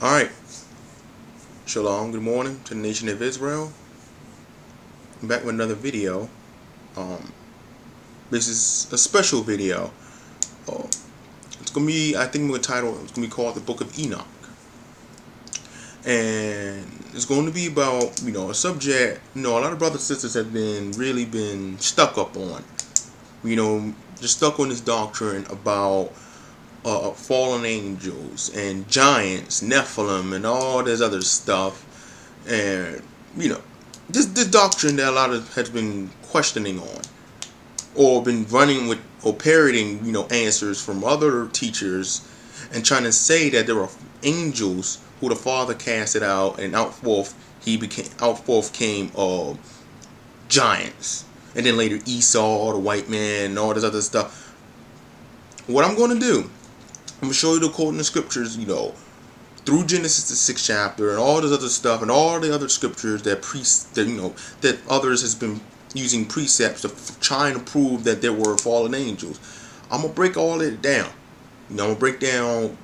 Alright, Shalom, good morning to the nation of Israel. I'm back with another video. This is a special video. It's going to be, I think I'm going to title, it's going to be called The Book of Enoch. And it's going to be about, a subject, a lot of brothers and sisters have really been stuck up on. Just stuck on this doctrine about fallen angels and giants, Nephilim, and all this other stuff. And, this doctrine that a lot of has been questioning on, or been running with, or parroting, answers from other teachers, and trying to say that there are angels who the Father casted out, and out forth came giants, and then later Esau, the white man, and all this other stuff. What I'm going to do, I'm going to show you the quote in the scriptures, through Genesis the 6th chapter and all this other stuff and all the other scriptures that others has been using precepts of trying to prove that there were fallen angels. I'm gonna break all of it down. I'm gonna break down,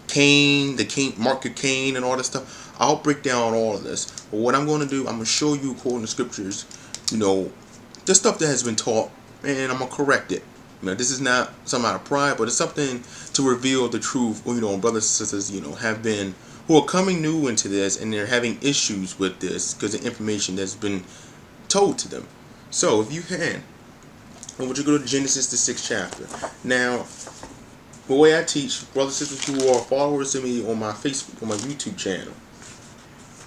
Cain, the Cain, Mark of Cain, and all this stuff. I'll break down all of this. But what I'm gonna do, I'm gonna show you according to scriptures, the stuff that has been taught, and I'm gonna correct it. This is not some out of pride, but it's something to reveal the truth. Brothers and sisters, who are coming new into this, and they're having issues with this because of information that's been told to them. So, if you can, I want you to go to Genesis the 6th chapter. Now, the way I teach, brothers and sisters who are followers of me on my Facebook, on my YouTube channel,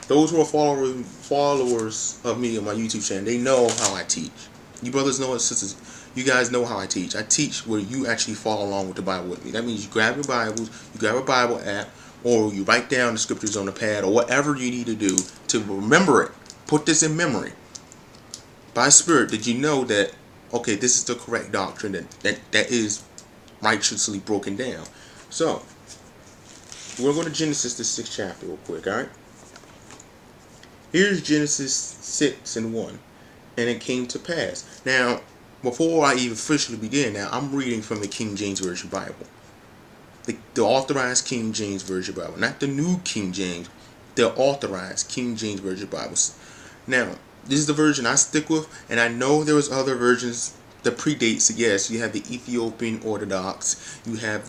those who are followers of me on my YouTube channel, they know how I teach. You brothers know and sisters, you guys know how I teach. I teach where you actually follow along with the Bible with me. That means you grab your Bibles, you grab a Bible app, or you write down the scriptures on the pad, or whatever you need to do to remember it. Put this in memory. By Spirit, did you know that, okay, this is the correct doctrine that is righteously broken down. So, we're going to Genesis the 6th chapter real quick, alright? Here's Genesis 6 and 1. And it came to pass. Now, before I even officially begin, I'm reading from the King James Version Bible. The authorized King James Version Bible. Not the New King James. The authorized King James Version Bibles. Now, this is the version I stick with, and I know there was other versions that predates. Yes, you have the Ethiopian Orthodox. You have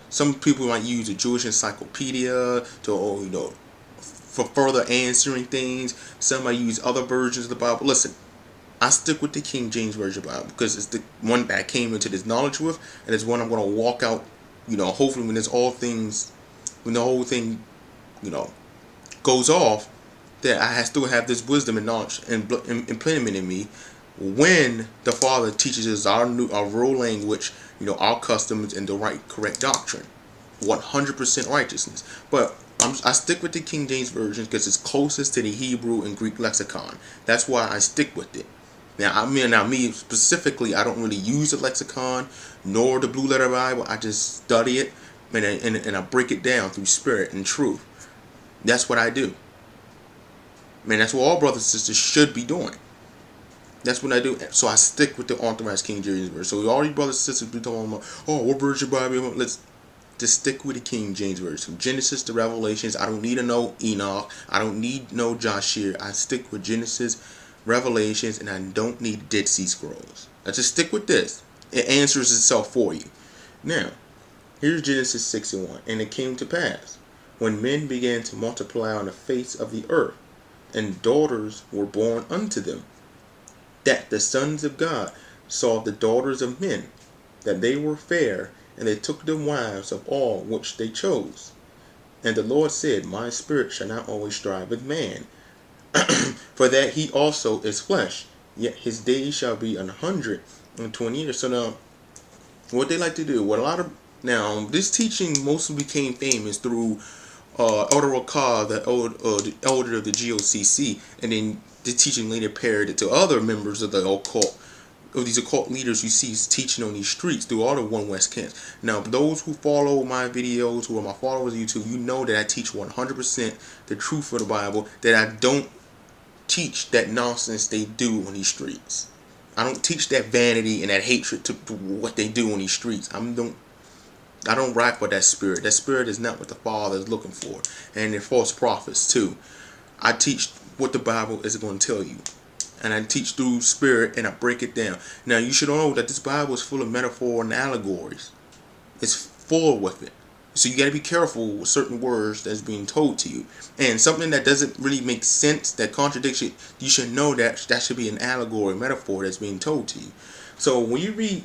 some people might use the Jewish Encyclopedia to, for further answering things. Some might use other versions of the Bible. Listen, I stick with the King James Version Bible because it's the one that I came into this knowledge with, and it's one I'm going to walk out, hopefully when the whole thing, goes off, that I still have this wisdom and knowledge and implemented in me when the Father teaches us our real language, our customs, and the correct doctrine. 100% righteousness. But I stick with the King James Version because it's closest to the Hebrew and Greek lexicon. That's why I stick with it. Now, me specifically, I don't really use the lexicon nor the Blue Letter Bible. I just study it and I break it down through spirit and truth. That's what I do. That's what all brothers and sisters should be doing. That's what I do. So I stick with the authorized King James Version. So all you brothers and sisters be talking about, what version Bible? Let's just stick with the King James Version. From Genesis to Revelations. I don't need to know Enoch. I don't need to know Joshua. I stick with Genesis, Revelations, and I don't need Dead Sea Scrolls. I just stick with this. It answers itself for you. Now, here's Genesis 6 and 1. And it came to pass, when men began to multiply on the face of the earth, and daughters were born unto them, that the sons of God saw the daughters of men, that they were fair, and they took them wives of all which they chose. And the Lord said, My spirit shall not always strive with man, for that he also is flesh, yet his days shall be 120 years. So now, what they like to do, this teaching mostly became famous through Elder Rakah, the elder of the GOCC, and then the teaching later parroted it to other members of the occult, of these occult leaders you see teaching on these streets through all the One West camps. Now, those who follow my videos, who are my followers on YouTube, you know that I teach 100% the truth of the Bible, that I don't teach that nonsense they do on these streets. I don't teach that vanity and that hatred to what they do on these streets. I don't rock with that spirit. That spirit is not what the Father is looking for. And they're false prophets too. I teach what the Bible is going to tell you. And I teach through spirit and I break it down. Now you should know that this Bible is full of metaphor and allegories. It's full with it. So you got to be careful with certain words that's being told to you. And something that doesn't really make sense, that contradicts it, you should know that that should be an allegory, metaphor that's being told to you. So when you read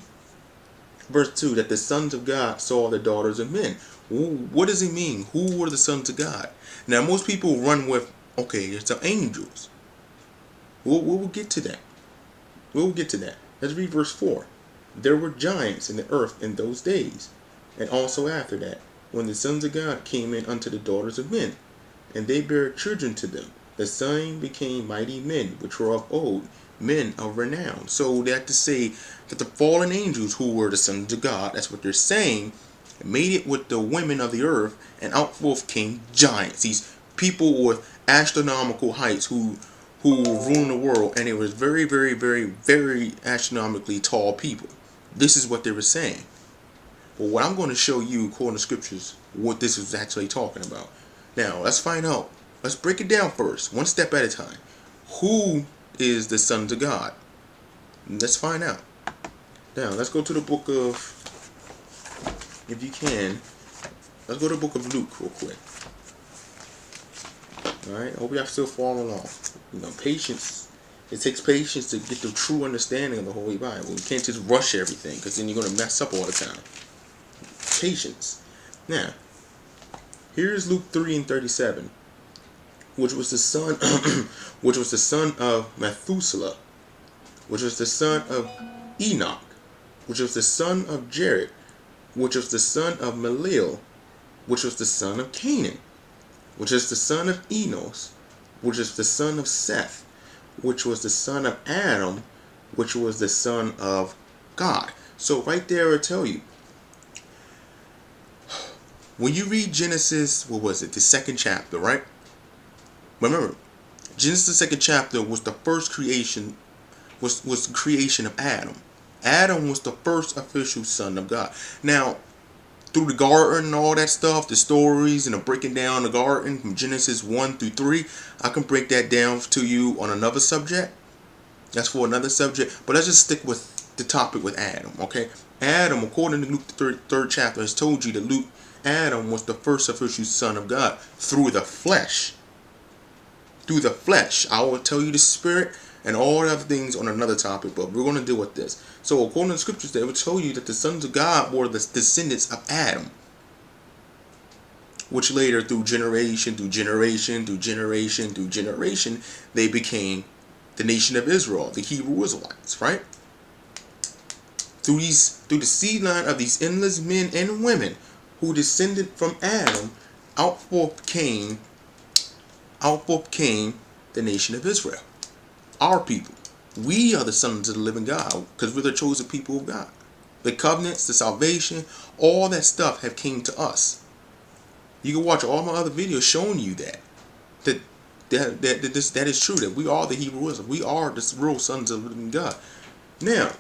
verse 2, that the sons of God saw the daughters of men, what does it mean? Who were the sons of God? Now most people run with, okay, it's the angels. We'll get to that. We'll get to that. Let's read verse 4. There were giants in the earth in those days, and also after that, when the sons of God came in unto the daughters of men, and they bare children to them. The same became mighty men, which were of old, men of renown. So they have to say that the fallen angels, who were the sons of God, that's what they're saying, made it with the women of the earth, and out forth came giants. These people with astronomical heights who rule the world, and it was very, very, very, very astronomically tall people. This is what they were saying. But what I'm going to show you, according to scriptures, what this is actually talking about. Now, let's find out. Let's break it down first, one step at a time. Who is the sons of God? Let's find out. Now, let's go to the book of, if you can, let's go to the book of Luke real quick. Alright, I hope y'all still following along. You know, patience. It takes patience to get the true understanding of the Holy Bible. You can't just rush everything, because then you're going to mess up all the time. Patience. Now, here's Luke 3:37, which was the son, which was the son of Methuselah, which was the son of Enoch, which was the son of Jared, which was the son of Malil, which was the son of Canaan, which is the son of Enos, which is the son of Seth, which was the son of Adam, which was the son of God. So right there it'll tell you. When you read Genesis, what was it? The second chapter, right? Remember, Genesis the second chapter was the first creation, was the creation of Adam. Adam was the first official son of God. Now, through the garden and all that stuff, the stories and the breaking down the garden from Genesis 1 through 3, I can break that down to you on another subject. That's for another subject. But let's just stick with the topic with Adam, okay? Adam, according to Luke the third chapter, has told you that Adam was the first official son of God through the flesh. Through the flesh. I will tell you the spirit and all other things on another topic, but we're going to deal with this. So according to the scriptures, they will tell you that the sons of God were the descendants of Adam, which later through generation, through generation, through generation, through generation, they became the nation of Israel, the Hebrew Israelites, right? Through the seed line of these endless men and women who descended from Adam, out forth came the nation of Israel. Our people. We are the sons of the living God, because we're the chosen people of God. The covenants, the salvation, all that stuff have came to us. You can watch all my other videos showing you that is true, that we are the Hebrew Israel. We are the real sons of the living God. Now,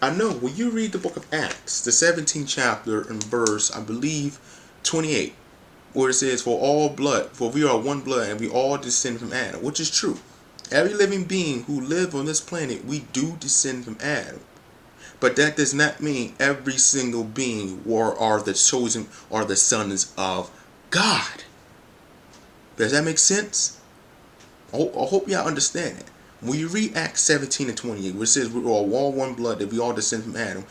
I know when you read the book of Acts, the 17th chapter and verse, I believe, 28, where it says, for we are one blood, and we all descend from Adam, which is true. Every living being who live on this planet, we do descend from Adam. But that does not mean every single being are the chosen, are the sons of God. Does that make sense? I hope y'all understand that. When you read Acts 17 and 28, where it says we are all one blood, that we all descend from Adam.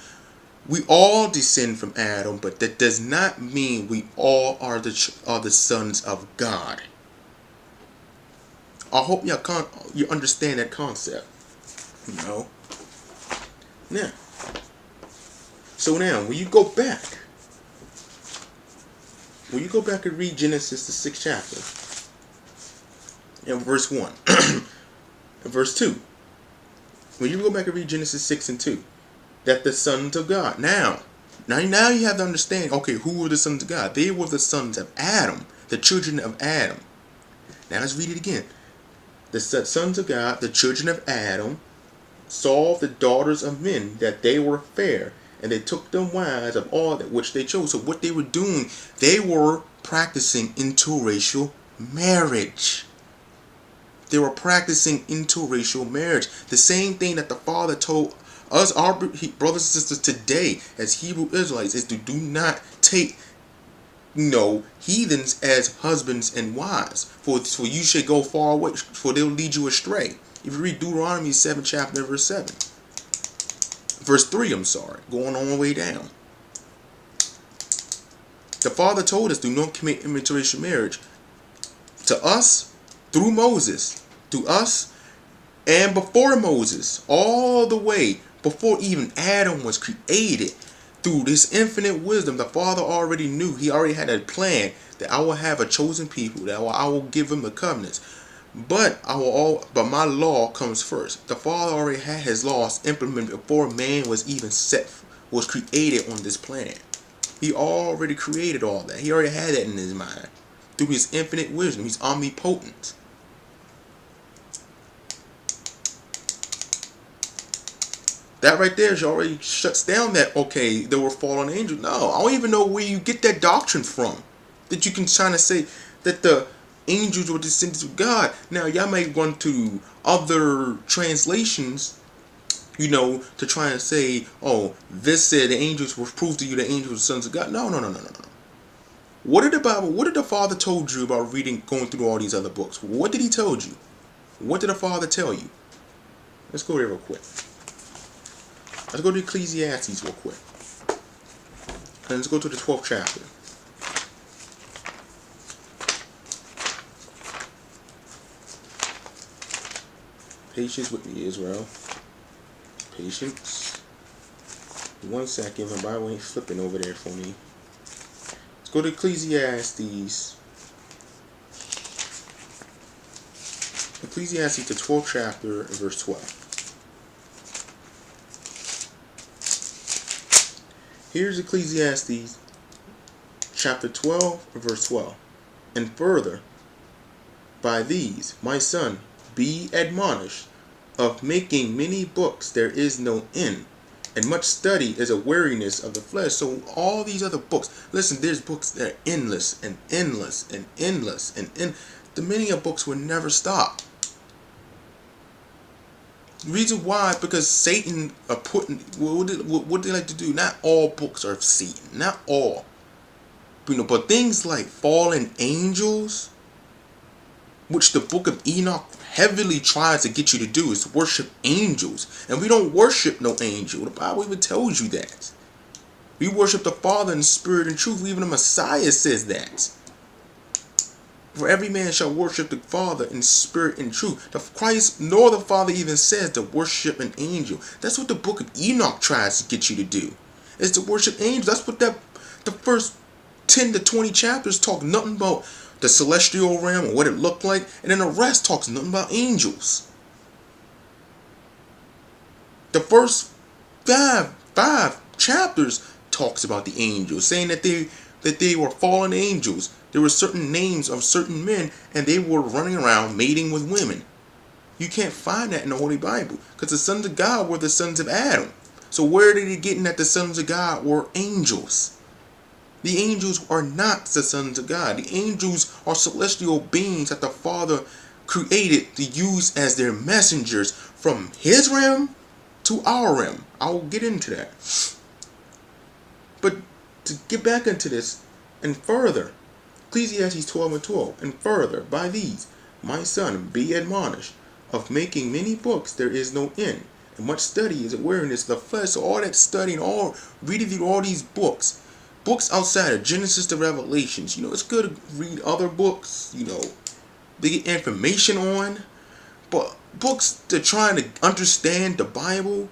We all descend from Adam, but that does not mean we all are the sons of God. I hope you understand that concept. You know. Now, when you go back and read Genesis the 6th chapter, in verse 1, and verse 2, when you go back and read Genesis 6 and 2, that the sons of God. Now you have to understand. Okay, who were the sons of God? They were the sons of Adam, the children of Adam. Now let's read it again. The sons of God, the children of Adam, saw the daughters of men, that they were fair, and they took them wives of all that which they chose. So what they were doing, they were practicing interracial marriage. They were practicing interracial marriage. The same thing that the Father told us, our brothers and sisters today, as Hebrew Israelites, is to do not take heathens as husbands and wives. For you should go far away, for they'll lead you astray. If you read Deuteronomy 7, chapter verse 7. Verse 3, I'm sorry. Going all the way down. The Father told us, do not commit interracial marriage. To us, through Moses. To us, and before Moses. All the way, before even Adam was created. Through this infinite wisdom, the Father already knew. He already had a plan that I will have a chosen people, that I will give them the covenants. But my law comes first. The Father already had his laws implemented before man was even was created on this planet. He already created all that. He already had that in his mind. Through his infinite wisdom. He's omnipotent. That right there already shuts down that, okay, there were fallen angels. No, I don't even know where you get that doctrine from. That you can try to say that the angels were descendants of God. Now, y'all may run to other translations, to try and say, oh, this said the angels will prove to you the angels were sons of God. No. What did the Father told you about going through all these other books? What did he tell you? What did the Father tell you? Let's go there real quick. Let's go to Ecclesiastes real quick. And let's go to the 12th chapter. Patience with me, Israel. Patience. 1 second. My Bible ain't flipping over there for me. Let's go to Ecclesiastes. Ecclesiastes, the 12th chapter, and verse 12. Here's Ecclesiastes chapter 12, verse 12. And further, by these, my son, be admonished, of making many books there is no end, and much study is a weariness of the flesh. So all these other books, listen, there's books that are endless and endless and endless and the many of books will never stop. The reason why, because Satan are putting, what they like to do, not all books are of Satan, not all. But things like fallen angels, which the book of Enoch heavily tries to get you to do, is worship angels. And we don't worship no angel. The Bible even tells you that. We worship the Father in spirit and truth. Even the Messiah says that. For every man shall worship the Father in spirit and truth. The Christ nor the Father even says to worship an angel. That's what the book of Enoch tries to get you to do. Is to worship angels. That's what the first 10 to 20 chapters talk nothing about the celestial realm or what it looked like. And then the rest talks nothing about angels. The first five chapters talks about the angels, saying that they were fallen angels. There were certain names of certain men, and they were running around mating with women. You can't find that in the Holy Bible, because the sons of God were the sons of Adam. So where did he get that the sons of God were angels? The angels are not the sons of God. The angels are celestial beings that the Father created to use as their messengers from his realm to our realm. I will get into that. But to get back into this, and further, Ecclesiastes 12 and 12, and further, by these, my son, be admonished, of making many books there is no end, and much study is a weariness of the flesh. So all that studying, all reading through all these books outside of Genesis to Revelations, it's good to read other books, they get information on, but books to trying to understand the Bible,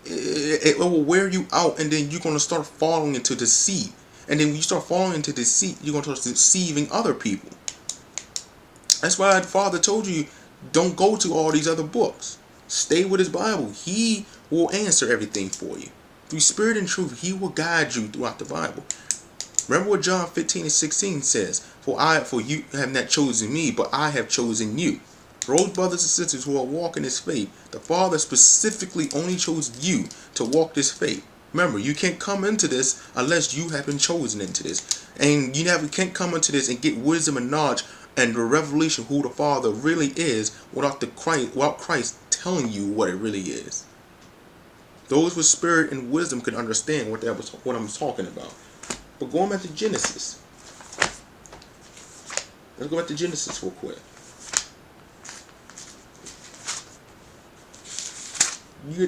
it will wear you out, and then you're going to start falling into deceit. And then when you start falling into deceit, you're going to start deceiving other people. That's why the Father told you, don't go to all these other books. Stay with his Bible. He will answer everything for you. Through spirit and truth, he will guide you throughout the Bible. Remember what John 15 and 16 says, For you have not chosen me, but I have chosen you. For those brothers and sisters who are walking this faith, the Father specifically only chose you to walk this faith. Remember, you can't come into this unless you have been chosen into this. And you can't come into this and get wisdom and knowledge and the revelation who the Father really is without Christ telling you what it really is. Those with spirit and wisdom could understand what I'm talking about. But going back to Genesis. Let's go back to Genesis real quick.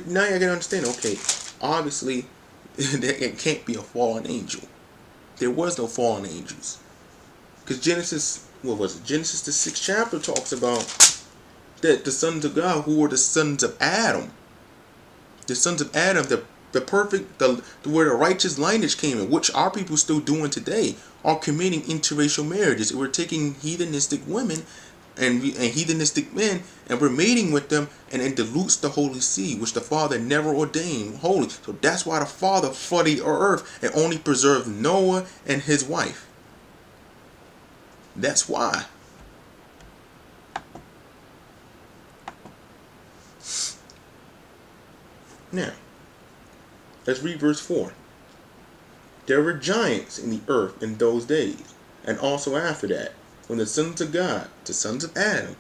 Now you can understand, okay, obviously, it can't be a fallen angel. There was no fallen angels. Because Genesis, what was it? Genesis, the 6th chapter, talks about that the sons of God, who were the sons of Adam, the perfect, where the righteous lineage came in, which our people still doing today, are committing interracial marriages. We're taking heathenistic women and heathenistic men, and we're mating with them, and it dilutes the holy seed, which the Father never ordained holy. So that's why the Father flooded the earth and only preserved Noah and his wife. That's why. Now, let's read verse 4. There were giants in the earth in those days, and also after that, when the sons of God, the sons of Adam,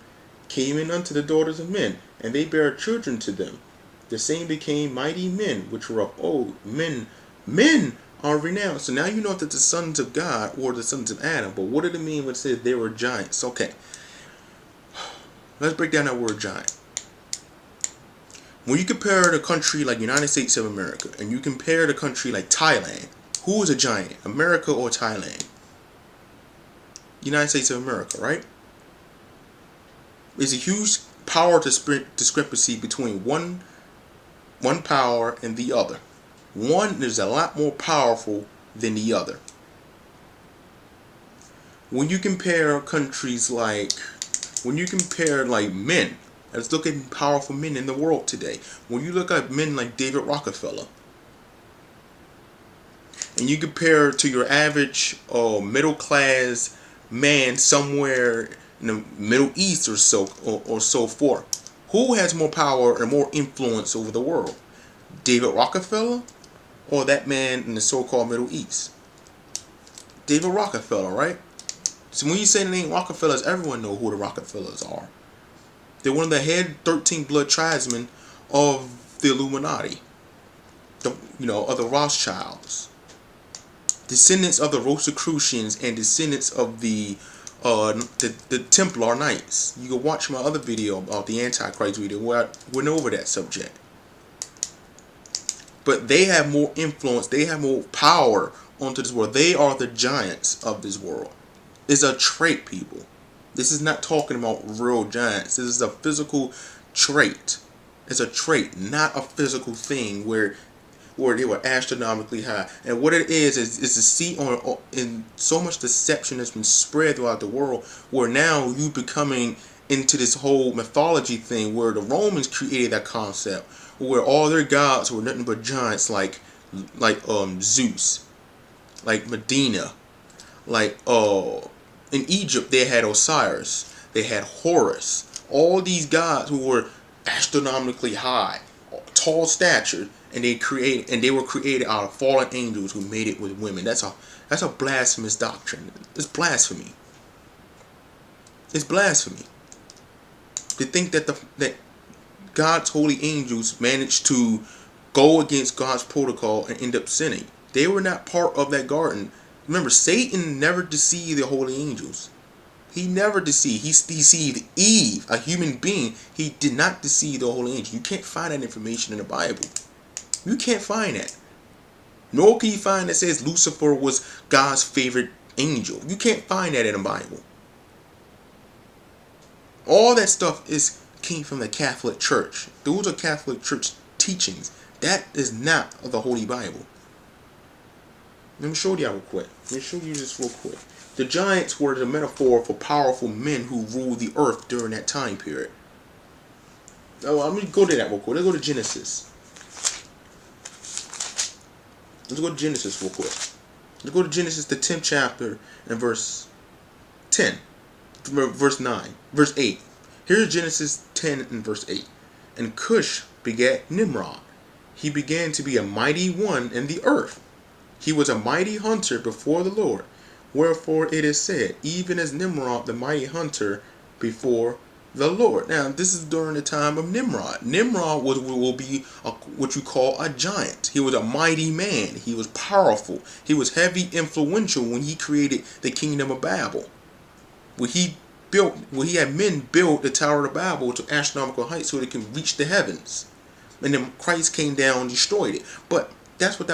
came in unto the daughters of men, and they bare children to them. The same became mighty men, which were of old. Men are renowned. So now you know that the sons of God were the sons of Adam. But what did it mean when it said they were giants? Okay, let's break down that word giant. When you compare the country like United States of America, and you compare the country like Thailand, who is a giant, America or Thailand? United States of America, right? There's a huge power discrepancy between one power and the other. One is a lot more powerful than the other. When you compare countries like men, let's look at powerful men in the world today. When you look at men like David Rockefeller, and you compare to your average middle class man somewhere in the Middle East or so forth, who has more power and more influence over the world? David Rockefeller or that man in the so-called Middle East? David Rockefeller, right? So when you say the name Rockefellers, everyone knows who the Rockefellers are. They're one of the head 13 blood tribesmen of the Illuminati, of the Rothschilds, descendants of the Rosicrucians, and descendants of the Templar Knights. You can watch my other video about the Antichrist video where I went over that subject. But they have more influence, they have more power onto this world. They are the giants of this world. It's a trait, people. This is not talking about real giants. This is a physical trait. It's a trait, not a physical thing where they were astronomically high. And what it is to see in so much deception that's been spread throughout the world, where now you becoming into this whole mythology thing, where the Romans created that concept, where all their gods were nothing but giants, like Zeus, like Medina, like in Egypt they had Osiris, they had Horus, all these gods who were astronomically high, tall stature, and they were created out of fallen angels who made it with women. That's a blasphemous doctrine. It's blasphemy. It's blasphemy to think that God's holy angels managed to go against God's protocol and end up sinning. They were not part of that garden. Remember, Satan never deceived the holy angels. He never deceived. He deceived Eve, a human being. He did not deceive the holy angels. You can't find that information in the Bible. You can't find that. Nor can you find that says Lucifer was God's favorite angel. You can't find that in the Bible. All that stuff came from the Catholic Church. Those are Catholic Church teachings. That is not the Holy Bible. Let me show you real quick. Let me show you this real quick. The giants were the metaphor for powerful men who ruled the earth during that time period. Now, let me go to that real quick. Let's go to Genesis. Let's go to Genesis real quick. Let's go to Genesis, the 10th chapter, and verse 10. Verse 9. Verse 8. Here's Genesis 10 and verse 8. And Cush begat Nimrod. he began to be a mighty one in the earth. He was a mighty hunter before the Lord. Wherefore it is said, even as Nimrod, the mighty hunter before the Lord. Now, this is during the time of Nimrod. Nimrod will be what you call a giant. He was a mighty man. He was powerful. He was heavy influential when he created the kingdom of Babel. Where he had men build the Tower of Babel to astronomical heights so they can reach the heavens. And then Christ came down and destroyed it. But that's what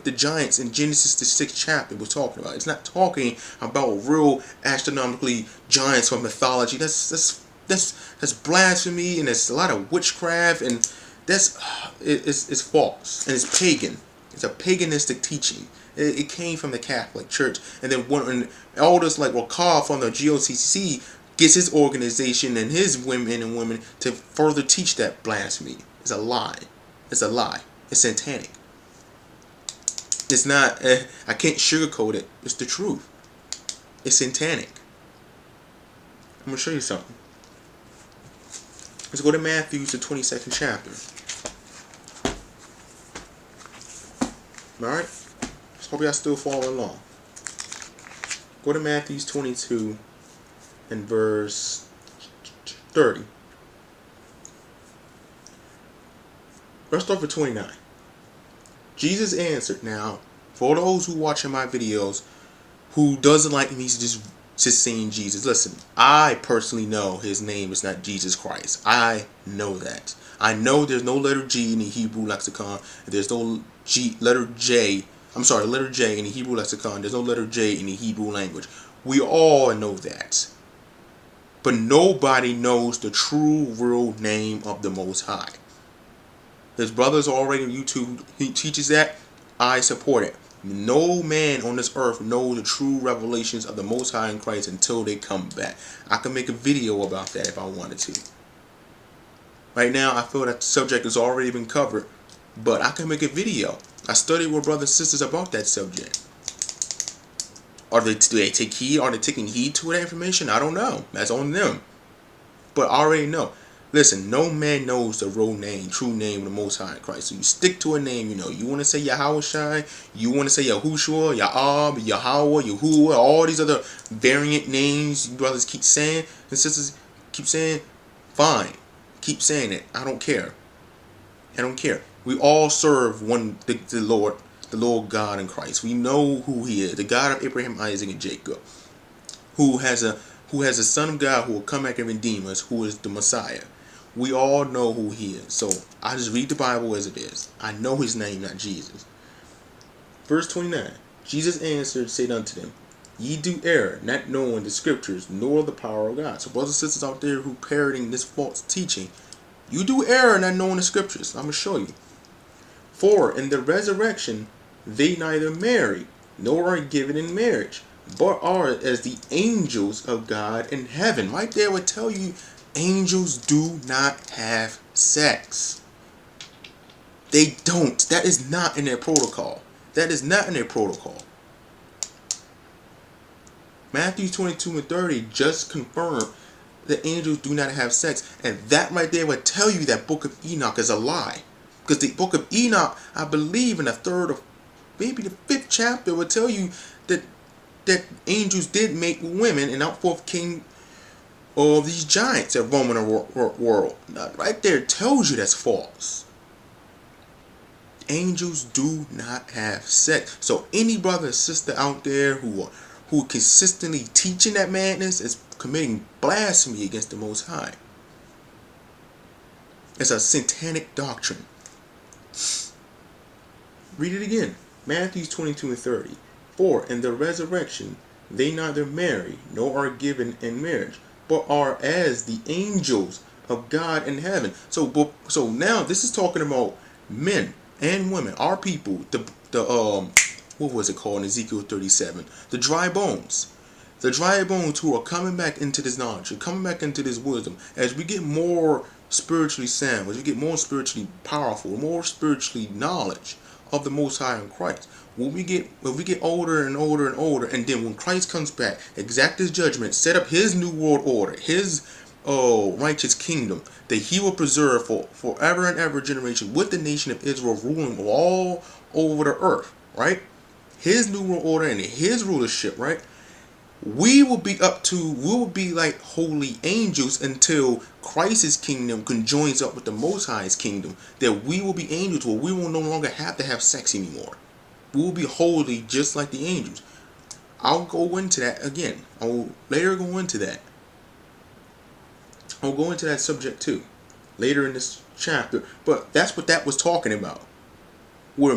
the giants in Genesis the 6th chapter was talking about. It's not talking about real astronomically giants from mythology. That's blasphemy, and there's a lot of witchcraft, and it's false, and it's pagan. It's a paganistic teaching. It came from the Catholic Church, and then elders like Rakar from the GOCC gets his organization and his women and women to further teach that blasphemy. It's a lie. It's a lie. It's satanic. It's not, I can't sugarcoat it. It's the truth. It's satanic. I'm going to show you something. Let's go to Matthew, the 22nd chapter. Alright? Just hope y'all still following along. Go to Matthew 22 and verse 30. Let's start with 29. Jesus answered. Now, for those who watching my videos who doesn't like me just saying Jesus, listen, I personally know his name is not Jesus Christ. I know that. I know there's no letter G in the Hebrew lexicon. There's no letter J in the Hebrew lexicon. There's no letter J in the Hebrew language. We all know that. But nobody knows the true, real name of the Most High. His brother's already on YouTube. He teaches that. I support it. No man on this earth knows the true revelations of the Most High in Christ until they come back. I can make a video about that if I wanted to. Right now, I feel that the subject has already been covered, but I can make a video. I studied with brothers and sisters about that subject. Do they take heed? Are they taking heed to that information? I don't know. That's on them. But I already know. Listen, no man knows the real name, true name of the Most High in Christ. So you stick to a name, you know. You want to say Yahushai, you want to say Yahushua, Yahab, Yahweh, Yahuwah, all these other variant names you brothers keep saying and sisters keep saying, fine. Keep saying it. I don't care. I don't care. We all serve the Lord God in Christ. We know who he is, the God of Abraham, Isaac, and Jacob, who has a son of God who will come back and redeem us, who is the Messiah. We all know who he is. So I just read the Bible as it is. I know his name, not Jesus. Verse 29. Jesus answered, said unto them, ye do err, not knowing the scriptures, nor the power of God. So brothers and sisters out there who parroting this false teaching, you do err, not knowing the scriptures. I'm going to show you. For in the resurrection, they neither marry, nor are given in marriage, but are as the angels of God in heaven. Right there would tell you, angels do not have sex. They don't. That is not in their protocol. That is not in their protocol. Matthew 22 and 30 just confirmed that angels do not have sex. And that right there would tell you that book of Enoch is a lie. Because the book of Enoch, I believe in the 3rd or maybe the 5th chapter, would tell you that angels did make women and out forth king of these giants that roam in the world. Now, right there tells you that's false. Angels do not have sex. So any brother or sister out there who consistently teaching that madness is committing blasphemy against the Most High. It's a satanic doctrine. Read it again. Matthew 22 and 30. For in the resurrection they neither marry nor are given in marriage, but are as the angels of God in heaven. So now this is talking about men and women, our people, what was it called in Ezekiel 37? The dry bones. The dry bones who are coming back into this knowledge, coming back into this wisdom. As we get more spiritually sound, as we get more spiritually powerful, more spiritually knowledge of the Most High in Christ. When we get older and older and older, and then when Christ comes back, exact his judgment, set up his new world order, his righteous kingdom that he will preserve for forever and ever generation, with the nation of Israel ruling all over the earth, right? His new world order and his rulership, right? We will be like holy angels until Christ's kingdom conjoins up with the Most High's kingdom. That we will be angels where we will no longer have to have sex anymore. We will be holy just like the angels. I'll go into that again. I will later go into that. I'll go into that subject too later in this chapter. But that's what that was talking about. We're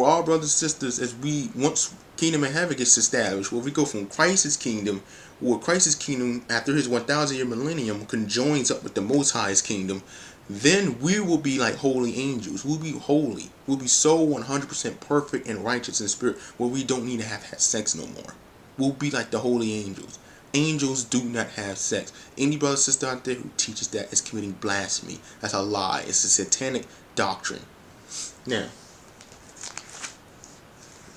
our brothers and sisters, as we once kingdom of heaven gets established, where we go from Christ's kingdom, where Christ's kingdom after his 1,000-year millennium conjoins up with the Most High's kingdom, then we will be like holy angels. We'll be holy. We'll be so 100% perfect and righteous in spirit, where we don't need to have sex no more. We'll be like the holy angels. Angels do not have sex. Any brother or sister out there who teaches that is committing blasphemy. That's a lie. It's a satanic doctrine. Now,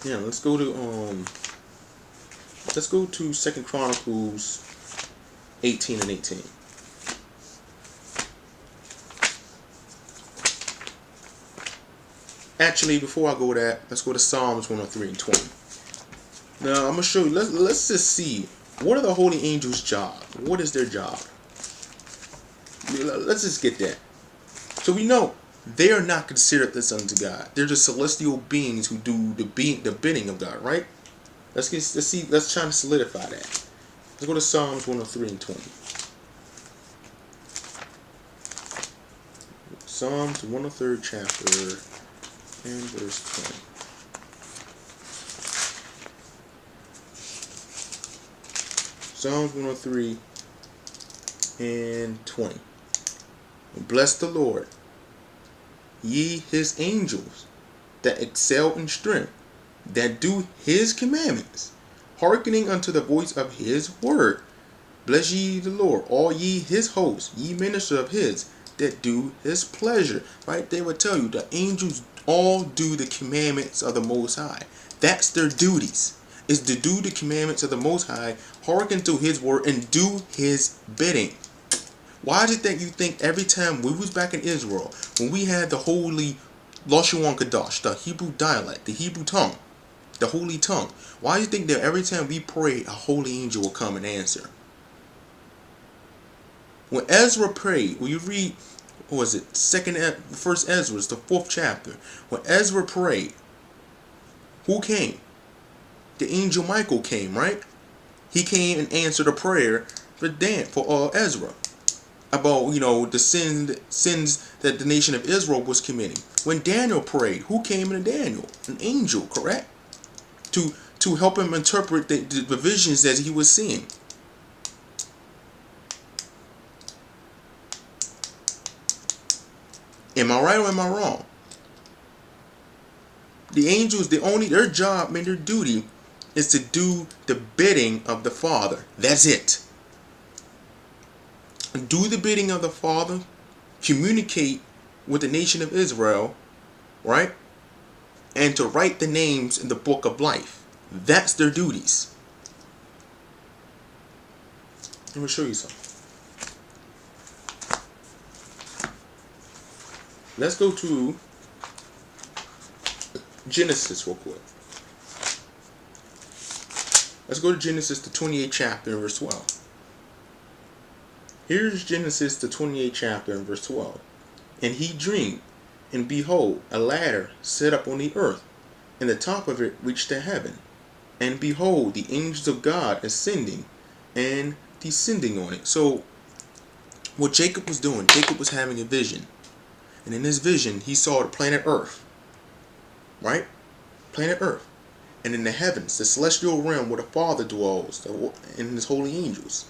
let's go to 2 Chronicles 18 and 18. Actually, before I go to that, let's go to Psalms 103 and 20. Now, I'm gonna show you. Let's just see, what are the holy angels' job? What is their job? Let's just get that. So we know they are not considered the sons of God. They're just celestial beings who do the bidding of God, right? Let's try to solidify that. Let's go to Psalms 103 and 20. Psalms 103 chapter and verse 20. Psalms 103 and 20. Bless the Lord, ye his angels, that excel in strength, that do his commandments, hearkening unto the voice of his word. Bless ye the Lord, all ye his hosts, ye ministers of his, that do his pleasure. Right? They will tell you the angels all do the commandments of the Most High. That's their duties, is to do the commandments of the Most High, hearken to his word, and do his bidding. Why is it that you think every time we was back in Israel, when we had the holy Lashon Kadash, the Hebrew dialect, the Hebrew tongue, the holy tongue, why do you think that every time we pray, a holy angel will come and answer? When Ezra prayed, when you read, what was it, First Ezra, the 4th chapter, when Ezra prayed, who came? The angel Michael came, right? He came and answered a prayer for Ezra about, the sins that the nation of Israel was committing. When Daniel prayed, who came to Daniel? An angel, correct? To help him interpret the visions that he was seeing. Am I right or am I wrong? The angels, their job and their duty is to do the bidding of the Father. That's it. Do the bidding of the Father, communicate with the nation of Israel, right? And to write the names in the book of life. That's their duties. Let me show you something. Let's go to Genesis real quick. Let's go to Genesis, the 28th chapter, and verse 12. Here's Genesis, the 28th chapter, and verse 12. And he dreamed, and behold, a ladder set up on the earth, and the top of it reached to heaven. And behold, the angels of God ascending and descending on it. So, what Jacob was doing, Jacob was having a vision. And in this vision, he saw the planet Earth. Right? Planet Earth. And in the heavens, the celestial realm where the Father dwells, and his holy angels.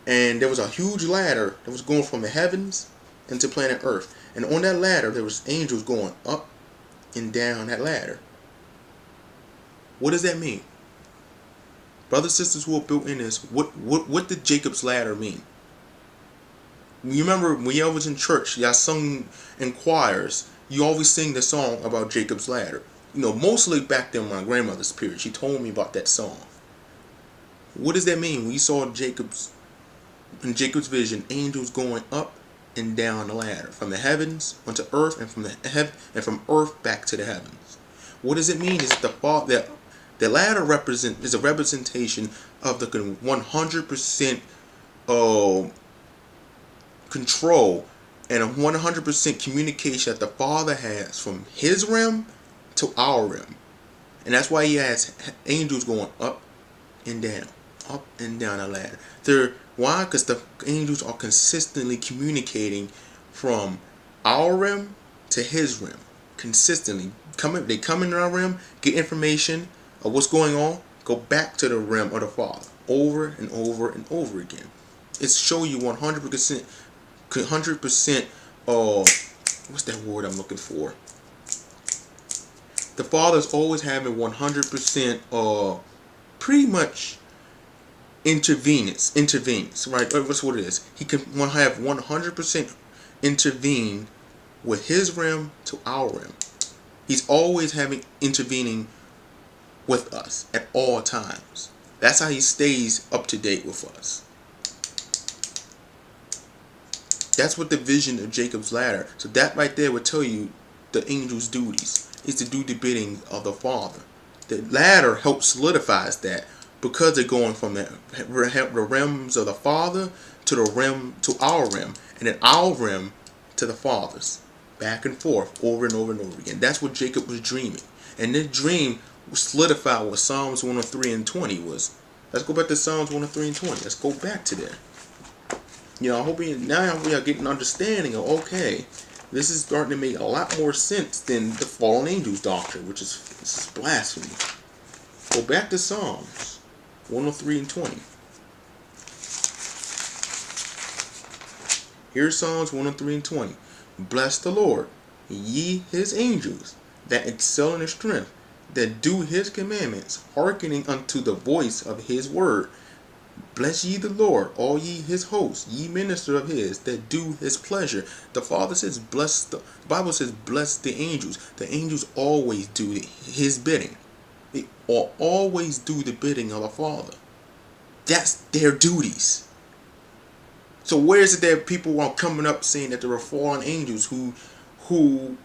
And there was a huge ladder that was going from the heavens into planet Earth. And on that ladder, there was angels going up and down that ladder. What does that mean? Brothers and sisters who are built in this, what did Jacob's ladder mean? You remember when y'all was in church, y'all sung in choirs, you always sing the song about Jacob's ladder. Mostly back then my grandmother's period, she told me about that song. What does that mean when you saw Jacob's in Jacob's vision, angels going up and down the ladder, from the heavens onto earth, and from earth back to the heavens. What does it mean? Is that the ladder is a representation of the 100% control and a 100% communication that the Father has from His realm to our realm, and that's why He has angels going up and down the ladder. Why? Because the angels are consistently communicating from our realm to His realm. Consistently. They come in our realm, get information of what's going on, go back to the realm of the Father. Over and over and over again. It's show you 100%, what's that word I'm looking for? The Father's always having 100%, pretty much, intervenes, right? That's what it is. He can have 100% intervene with His realm to our realm. He's always intervening with us at all times. That's how He stays up to date with us. That's what the vision of Jacob's ladder. So that right there would tell you the angel's duties is to do the bidding of the Father. The ladder helps solidifies that, because they're going from the realms of the Father to our realm, and then our realm to the Father's, back and forth, over and over and over again. That's what Jacob was dreaming, and this dream was solidified what Psalms 103 and 20 was. Let's go back to Psalms 103 and 20. Let's go back to there. I hope now we are getting an understanding of, okay, this is starting to make a lot more sense than the fallen angels doctrine, which is blasphemy. Go back to Psalms 103 and 20. Here's Psalms 103 and 20. Bless the Lord, ye His angels, that excel in His strength, that do His commandments, hearkening unto the voice of His word. Bless ye the Lord, all ye His hosts, ye ministers of His, that do His pleasure. The Father says, the Bible says, bless the angels. The angels always do His bidding. They always do the bidding of the Father. That's their duties. So where is it that people are coming up saying that there are fallen angels who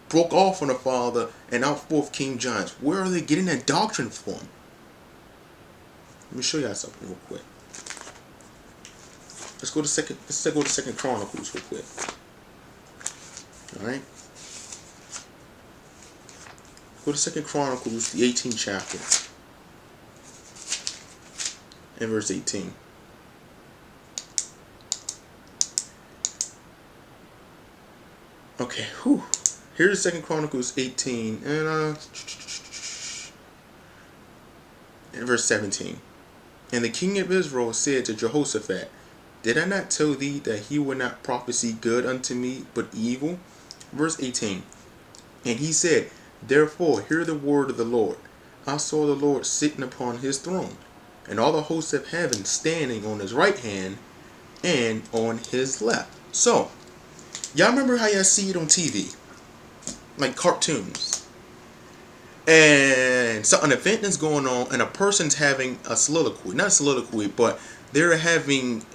broke off from the Father and out forth came giants? Where are they getting that doctrine from? Let me show you something real quick. Let's go to Second Chronicles real quick. All right. Go to Second Chronicles, the 18th chapter, and verse 18. Okay, here's Second Chronicles 18 and verse 17. And the king of Israel said to Jehoshaphat, did I not tell thee that he would not prophesy good unto me, but evil? Verse 18. And he said, therefore hear the word of the Lord. I saw the Lord sitting upon His throne, and all the hosts of heaven standing on His right hand and on His left. So, y'all remember how y'all see it on TV? Like cartoons. And so an event is going on, and a person's having a soliloquy. Not a soliloquy, but they're having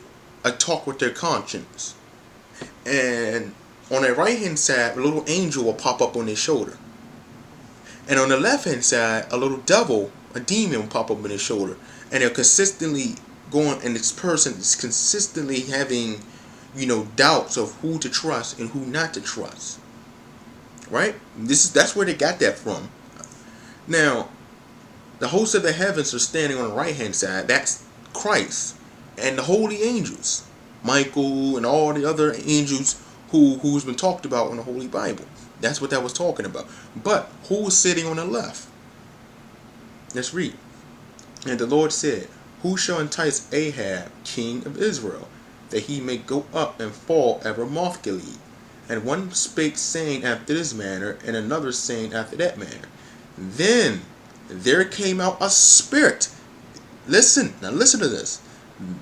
a talk with their conscience. And on their right hand side, a little angel will pop up on their shoulder. And on the left hand side, a little devil, a demon, will pop up on their shoulder. And they're consistently going, and this person is consistently having, doubts of who to trust and who not to trust. Right? That's where they got that from. Now, the hosts of the heavens are standing on the right hand side. That's Christ. And the holy angels, Michael and all the other angels who's been talked about in the Holy Bible. That's what that was talking about. But who was sitting on the left? Let's read. And the Lord said, who shall entice Ahab, king of Israel, that he may go up and fall at Ramoth-Gilead? And one spake saying after this manner, and another saying after that manner. Then there came out a spirit. Listen to this.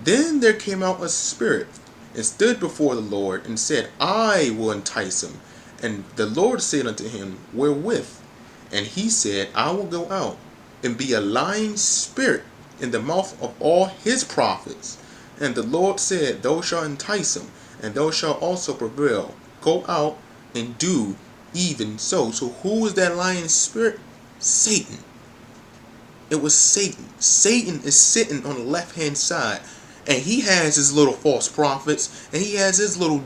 Then there came out a spirit, and stood before the Lord, and said, I will entice him. And the Lord said unto him, wherewith? And he said, I will go out, and be a lying spirit in the mouth of all his prophets, And the Lord said, thou shalt entice him, and thou shalt also prevail. Go out and do even so. So who is that lying spirit? Satan. It was Satan. Satan is sitting on the left-hand side, and he has his little false prophets, and he has his little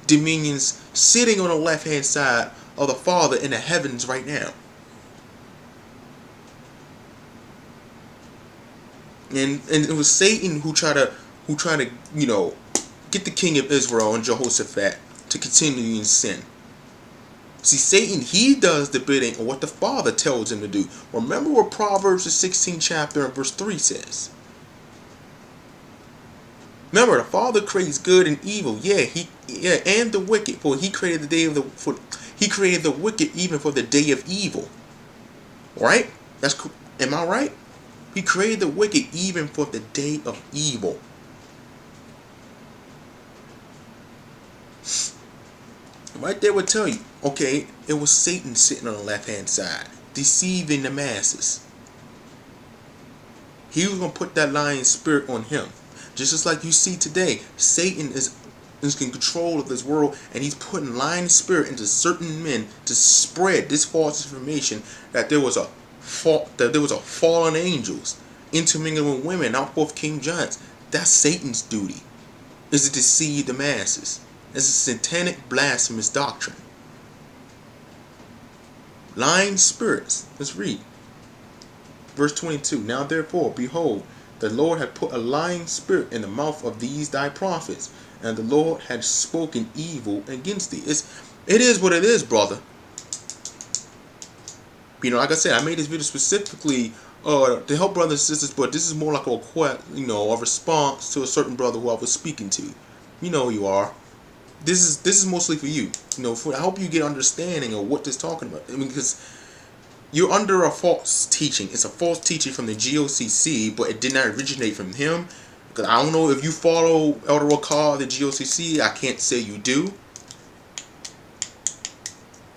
dominions sitting on the left-hand side of the Father in the heavens right now. And it was Satan who tried to get the king of Israel and Jehoshaphat to continue in sin. See, Satan, he does the bidding of what the Father tells him to do. Remember what Proverbs the 16th chapter and verse 3 says. Remember, the Father creates good and evil. And the wicked. For he created he created the wicked even for the day of evil. Right? Am I right? He created the wicked even for the day of evil. Right there would tell you, okay, it was Satan sitting on the left-hand side, deceiving the masses. He was going to put that lying spirit on him. Just like you see today, Satan is in control of this world, and he's putting lying spirit into certain men to spread this false information that there was a fallen angels intermingling with women out forth king giants. That's Satan's duty, is to deceive the masses. It's a satanic blasphemous doctrine. Lying spirits. Let's read. Verse 22. Now therefore, behold, the Lord had put a lying spirit in the mouth of these thy prophets, and the Lord had spoken evil against thee. It is what it is, brother. Like I said, I made this video specifically to help brothers and sisters, but this is more like a response to a certain brother who I was speaking to. You know who you are. This is mostly for you. I hope you get understanding of what this is talking about. Because you're under a false teaching. It's a false teaching from the GOCC, but it did not originate from him. Because I don't know if you follow Elder Wakar, the GOCC. I can't say you do.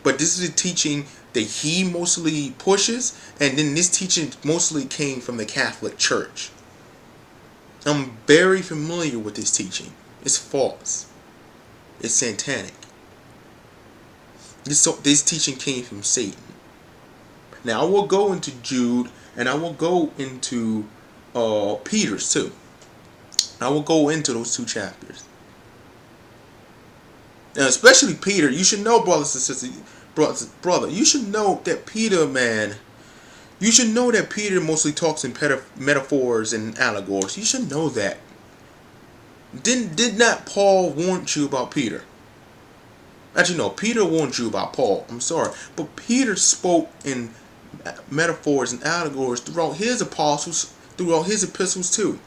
But this is a teaching that he mostly pushes, and then this teaching mostly came from the Catholic Church. I'm very familiar with this teaching. It's false. It's satanic. This teaching came from Satan. Now I will go into Jude, and I will go into Peter's too. I will go into those two chapters. Now, especially Peter, you should know, brothers and sisters, brother, you should know that Peter, man. You should know that Peter mostly talks in metaphors and allegories. You should know that. Did not Paul warn you about Peter? Actually, no. Peter warned you about Paul. I'm sorry, but Peter spoke in metaphors and allegories throughout his epistles too.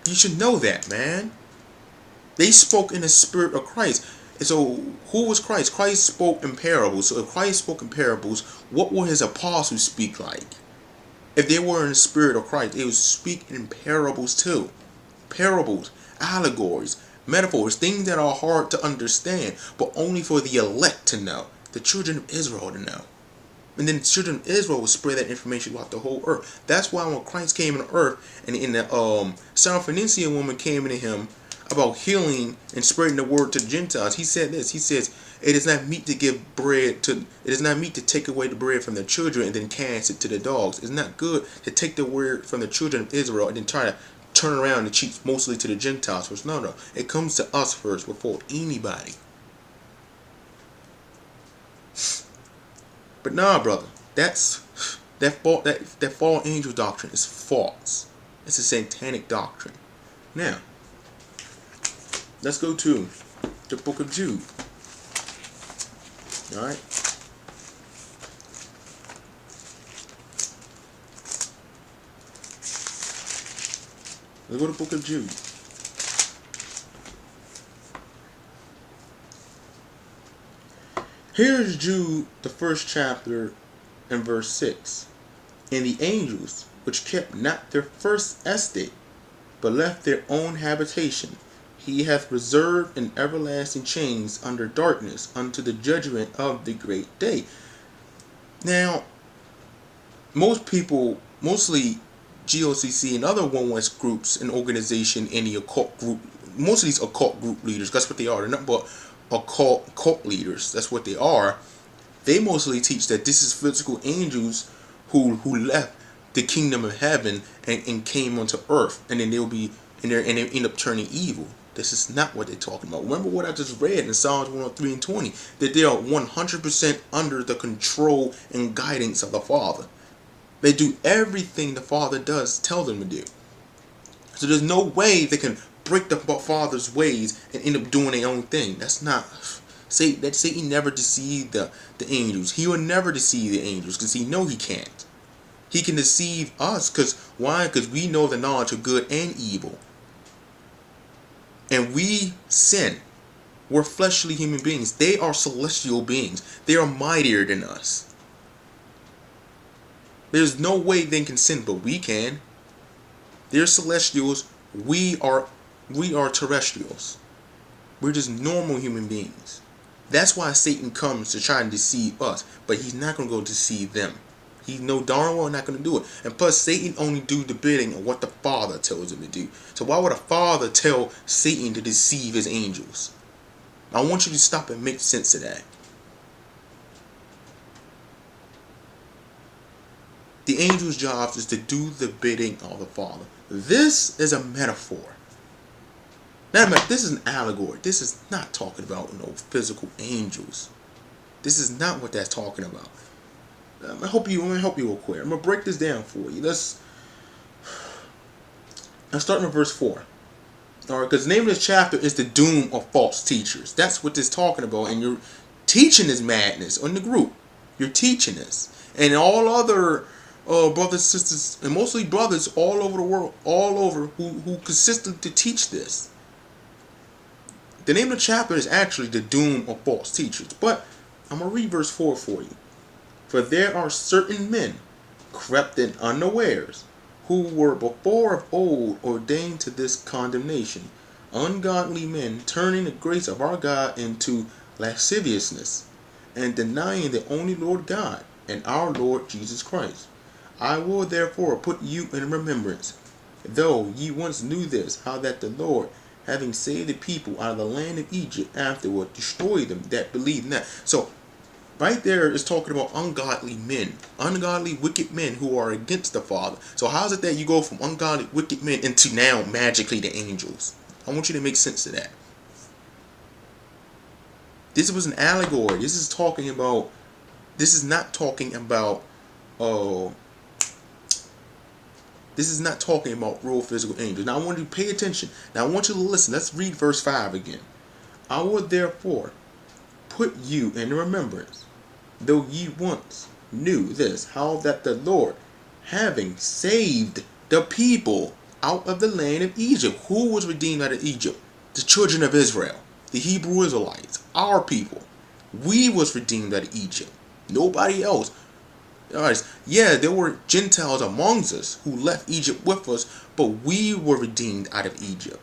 You should know that, man. They spoke in the spirit of Christ. And so, who was Christ? Christ spoke in parables. So, if Christ spoke in parables, what would his apostles speak like? If they were in the spirit of Christ, they would speak in parables too. Parables, allegories, metaphors, things that are hard to understand, but only for the elect to know, the children of Israel to know. And then the children of Israel will spread that information throughout the whole earth. That's why when Christ came on earth, and in the Syrophoenician woman came into him about healing and spreading the word to the Gentiles, he said this. He says, it is not meet to take away the bread from the children and then cast it to the dogs. It's not good to take the word from the children of Israel and then try to turn around and teach mostly to the Gentiles first. No. It comes to us first before anybody. But nah, brother. That fallen angel doctrine is false. It's a satanic doctrine. Now, let's go to the book of Jude. Alright? Let's go to the book of Jude. Here's Jude, the first chapter, and verse 6. And the angels, which kept not their first estate, but left their own habitation, he hath reserved in everlasting chains under darkness unto the judgment of the great day. Now, most people, mostly GOCC and other One West groups and organization in the occult group, most of these occult group leaders, that's what they are. They're not but cult leaders. That's what they are. They mostly teach that this is physical angels who left the kingdom of heaven and came onto earth, and then they end up turning evil. This is not what they're talking about. Remember what I just read in Psalms 103 and 20, that they are 100% under the control and guidance of the Father. They do everything the Father tells them to do. So there's no way they can break the Father's ways and end up doing their own thing. That's not that Satan never deceived the angels. He will never deceive the angels because he know he can't. He can deceive us why? Because we know the knowledge of good and evil. And we sin. We're fleshly human beings. They are celestial beings. They are mightier than us. There's no way they can sin, but we can. They're celestials. We are terrestrials. We're just normal human beings. That's why Satan comes to try and deceive us, but he's not going to go deceive them. He know darn well not going to do it. And plus, Satan only do the bidding of what the Father tells him to do. So why would a father tell Satan to deceive his angels? I want you to stop and make sense of that. The angel's job is to do the bidding of the Father. This is a metaphor. Now, this is an allegory. This is not talking about no physical angels. This is not what that's talking about. I'm gonna help you real quick. I'm gonna break this down for you. Let's start with verse 4. All right, because the name of this chapter is the doom of false teachers. That's what this is talking about, and you're teaching this madness in the group. You're teaching this, and all other brothers, sisters, and mostly brothers all over the world, all over who consistently teach this. The name of the chapter is actually the doom of false teachers. But I'm gonna read verse 4 for you. For there are certain men, crept in unawares, who were before of old ordained to this condemnation, ungodly men, turning the grace of our God into lasciviousness, and denying the only Lord God and our Lord Jesus Christ. I will therefore put you in remembrance, though ye once knew this, how that the Lord, having saved the people out of the land of Egypt, afterward destroyed them that believed not. So right there is talking about ungodly men, ungodly wicked men who are against the Father. So how is it that you go from ungodly wicked men into now magically the angels? I want you to make sense of that. This was an allegory. This is not talking about real physical angels. Now I want you to pay attention. Now I want you to listen. Let's read verse 5 again. I will therefore put you in remembrance, though ye once knew this, how that the Lord, having saved the people out of the land of Egypt. Who was redeemed out of Egypt? The children of Israel, the Hebrew Israelites, our people. We was redeemed out of Egypt. Nobody else. Yeah, there were Gentiles amongst us who left Egypt with us, but we were redeemed out of Egypt.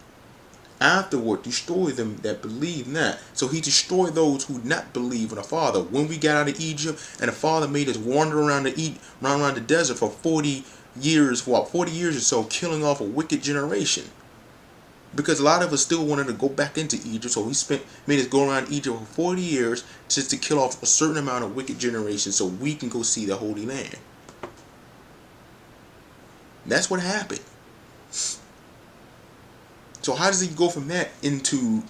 Afterward, destroy them that believe not. So he destroyed those who not believe in the Father. When we got out of Egypt, and the Father made us wander around the desert for 40 years, 40 years or so, killing off a wicked generation. Because a lot of us still wanted to go back into Egypt, so he made us go around Egypt for 40 years just to kill off a certain amount of wicked generations so we can go see the Holy Land. That's what happened. So how does he go from that into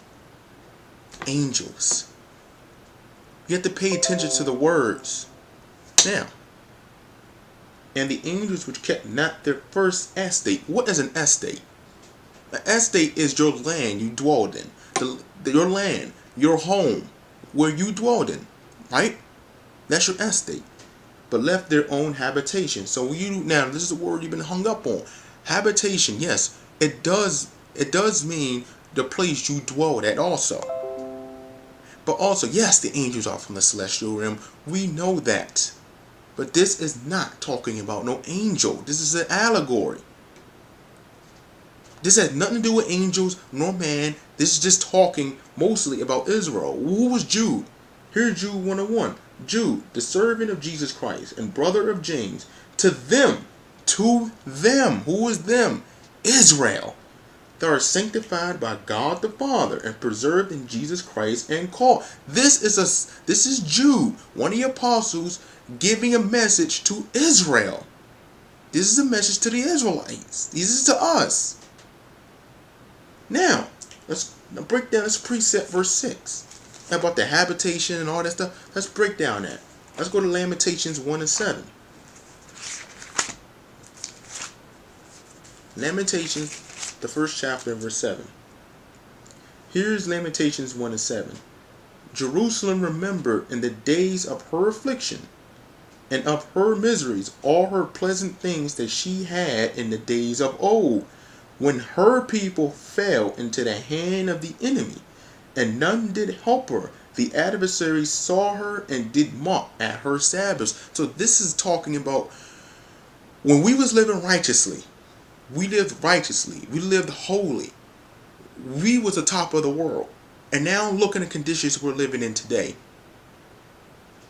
angels? You have to pay attention to the words. Now, and the angels which kept not their first estate. What is an estate? An estate is your land you dwelled in. Your land, your home, where you dwelled in. Right? That's your estate. But left their own habitation. So now this is the word you've been hung up on. Habitation, yes. It does mean the place you dwelled at also. But also, yes, the angels are from the celestial realm. We know that. But this is not talking about no angel. This is an allegory. This has nothing to do with angels nor man. This is just talking mostly about Israel. Who was Jude? Here's Jude 1:1. Jude, the servant of Jesus Christ and brother of James, to them to them. Who is them? Israel. That are sanctified by God the Father and preserved in Jesus Christ and called. This is Jude, one of the apostles, giving a message to Israel. This is a message to the Israelites. This is to us. Now, let's break down this precept, verse 6. About the habitation and all that stuff. Let's break down that. Let's go to Lamentations 1 and 7. Lamentations, the first chapter, verse 7. Here's Lamentations 1 and 7. Jerusalem remembered in the days of her affliction and of her miseries all her pleasant things that she had in the days of old, when her people fell into the hand of the enemy, and none did help her. The adversaries saw her and did mock at her Sabbaths. So this is talking about when we was living righteously. We lived righteously. We lived holy. We was the top of the world. And now look at the conditions we're living in today.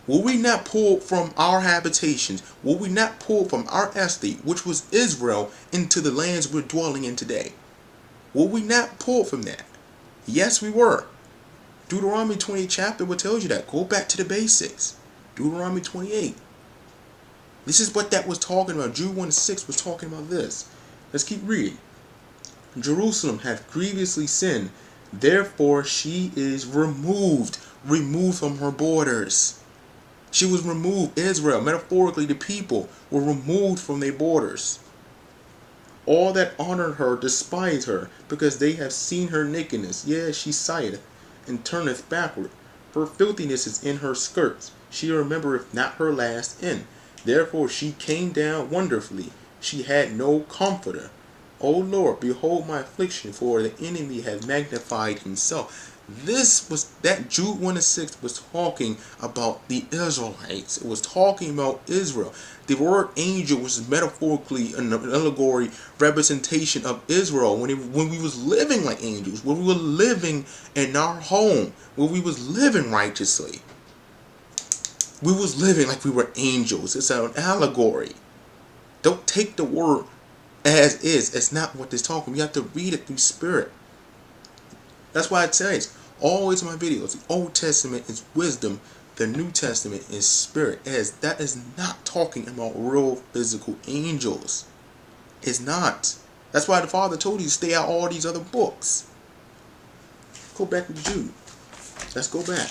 Will we not pull from our habitations? Will we not pull from our estate, which was Israel, into the lands we're dwelling in today? Will we not pull from that? Yes, we were. Deuteronomy 28 chapter will tell you that. Go back to the basics. Deuteronomy 28. This is what that was talking about. Jude 1:6 was talking about this. Let's keep reading. Jerusalem hath grievously sinned, therefore she is removed from her borders. She was removed. Israel, metaphorically, the people were removed from their borders. All that honored her despise her, because they have seen her nakedness. Yea, she sigheth, and turneth backward. Her filthiness is in her skirts. She remembereth not her last end. Therefore she came down wonderfully. She had no comforter. O Lord, behold my affliction, for the enemy hath magnified himself. This was that Jude 1:6 was talking about the Israelites. It was talking about Israel. The word angel was metaphorically an allegory representation of Israel when we was living like angels, when we were living in our home, when we was living righteously. We was living like we were angels. It's an allegory. Don't take the word as is. It's not what it's talking. You have to read it through spirit. That's why it says always in my videos, the Old Testament is wisdom, the New Testament is spirit. That is not talking about real physical angels. It's not. That's why the Father told you to stay out all these other books. Go back to Jude. Let's go back.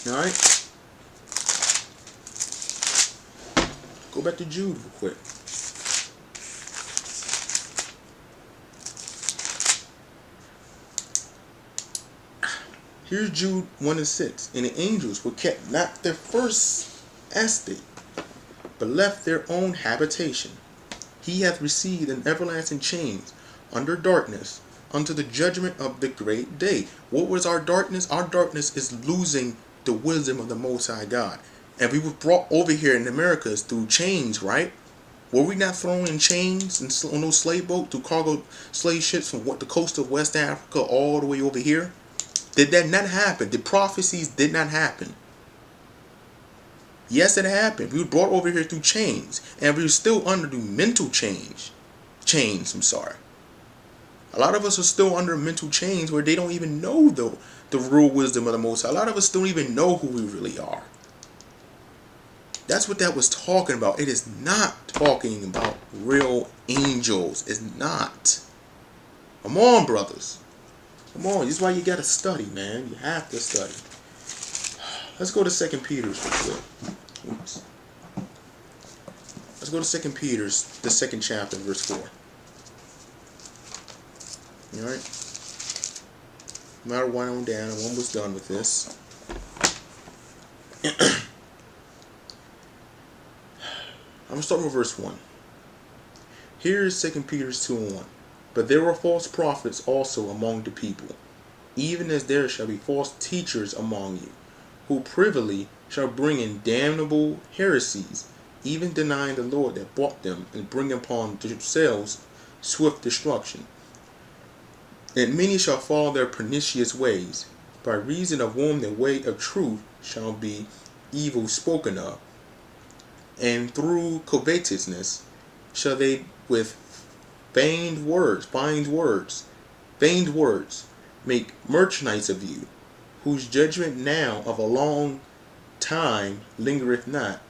Alright? Go back to Jude real quick. Here's Jude 1:6. And the angels were kept not their first estate, but left their own habitation. He hath received an everlasting chains under darkness, unto the judgment of the great day. What was our darkness? Our darkness is losing the wisdom of the Most High God. And we were brought over here in the Americas through chains, right? Were we not thrown in chains on those slave boats, through cargo slave ships from the coast of West Africa all the way over here? Did that not happen? The prophecies did not happen. Yes, it happened. We were brought over here through chains, and we were still under the mental chains. A lot of us are still under mental chains where they don't even know the real wisdom of the Most High. A lot of us don't even know who we really are. That's what that was talking about. It is not talking about real angels. It's not. Come on, brothers. Come on. This is why you got to study, man. You have to study. Let's go to 2 Peter's real quick. Oops. Let's go to 2 Peter's, the 2nd chapter, verse 4. Alright? Matter winding down. I'm almost done with this. I'm going to start with verse 1. Here is 2 Peter 2:1. But there were false prophets also among the people, even as there shall be false teachers among you, who privily shall bring in damnable heresies, even denying the Lord that bought them, and bring upon themselves swift destruction. And many shall follow their pernicious ways, by reason of whom the way of truth shall be evil spoken of. And through covetousness shall they with feigned words, make merchandise of you, whose judgment now of a long time lingereth not,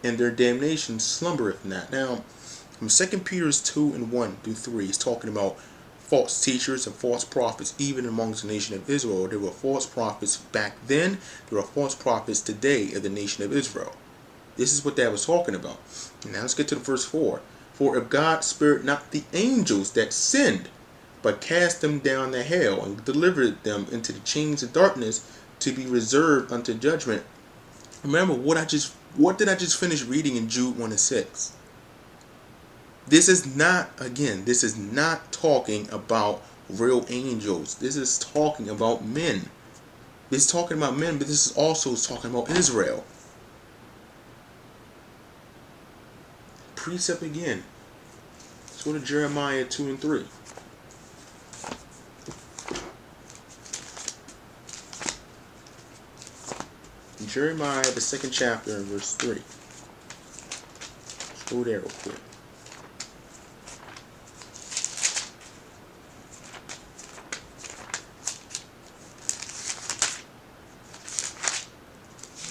and their damnation slumbereth not. Now, from 2 Peter 2 and 1 through 3 is talking about false teachers and false prophets, even amongst the nation of Israel. There were false prophets back then. There are false prophets today of the nation of Israel. This is what that was talking about. Now let's get to the verse 4. For if God spared not the angels that sinned, but cast them down to hell, and delivered them into the chains of darkness to be reserved unto judgment. Remember what did I just finish reading in Jude 1 and 6? This is not talking about real angels. This is talking about men. This is talking about men, but this is also talking about Israel. Precept again. Let's go to Jeremiah 2 and 3. Jeremiah, the 2nd chapter, and verse 3. Let's go there real quick.